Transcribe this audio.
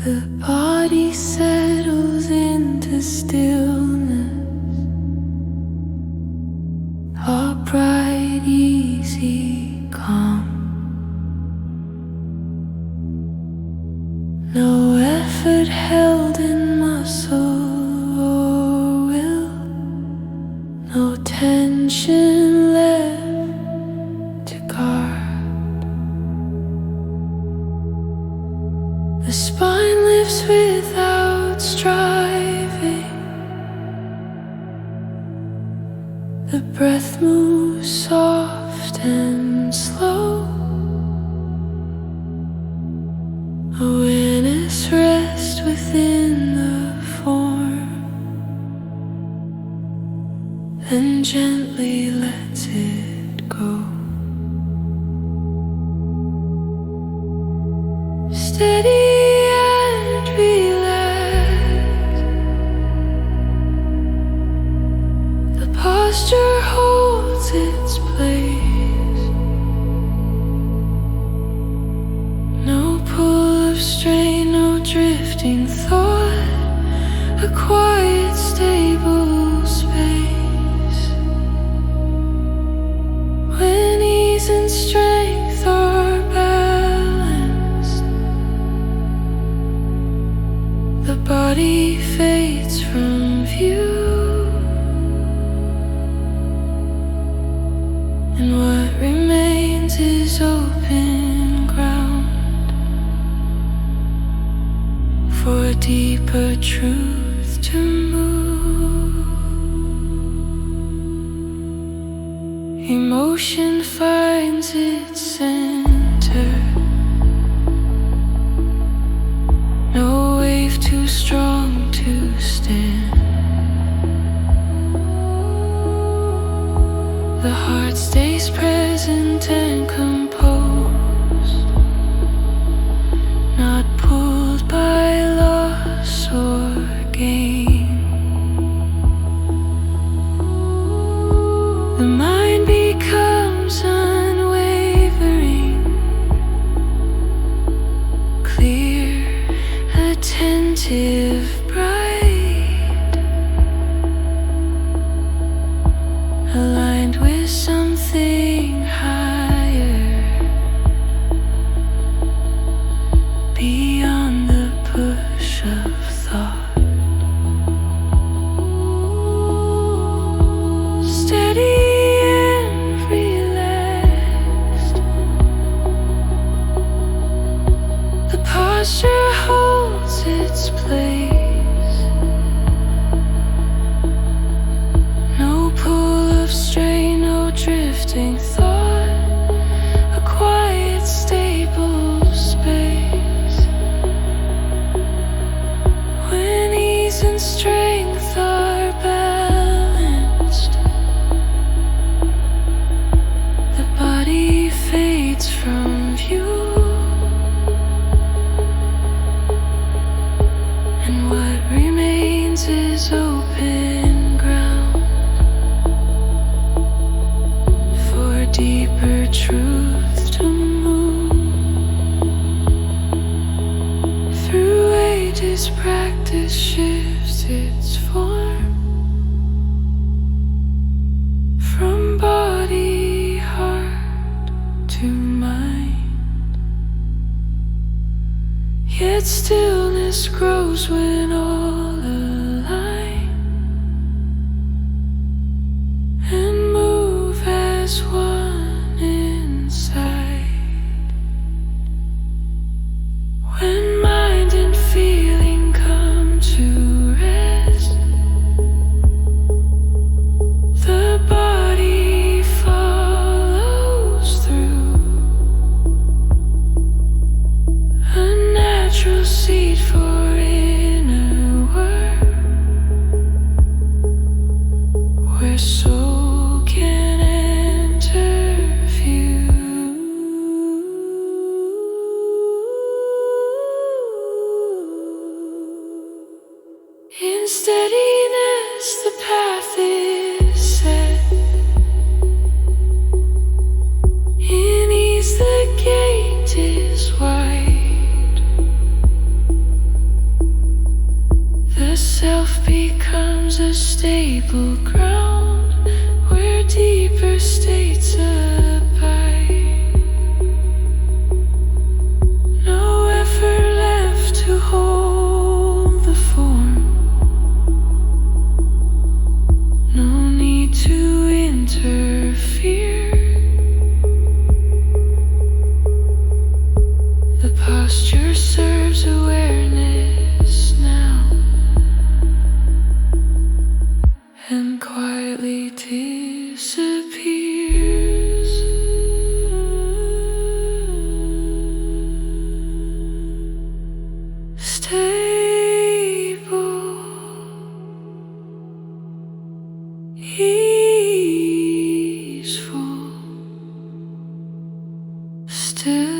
The body settles into stillness, upright, easy, calm. No effort held in muscle or will, no tension left to guard. The spine lifts without striving, the breath moves soft and slow. Awareness rests within the form, then gently lets it go. Steady and relaxed, the posture holds its place. No pull of strain, no drifting thought, a quiet, stable space. When ease and strength are balanced, the body fades from view, and what remains is open ground for deeper truth to move. Emotion finds its center, no wave too strong to stand. The heart stays present and composed, not pulled by loss or gain. The mind becomes unwavering, clear, attentive, bright, aligned with something higher, beyond the push of thought. Steady and relaxed, the posture holds its place. No pull of strain, no drifting thought, a quiet, stable space. When ease and strength are balanced, the body fades from view, and what remains is open ground for deeper truth to move. Through ages, practice shifts its form, from body, heart to mind. Yet stillness grows when all align and move as one inside. When mind and feeling come to rest, the body follows through, a natural seed for inner work, where soul can enter view. In steadiness, the path is set. In ease, the gate is wide. posture serves awareness now, and quietly disappears. Stable, easeful, still.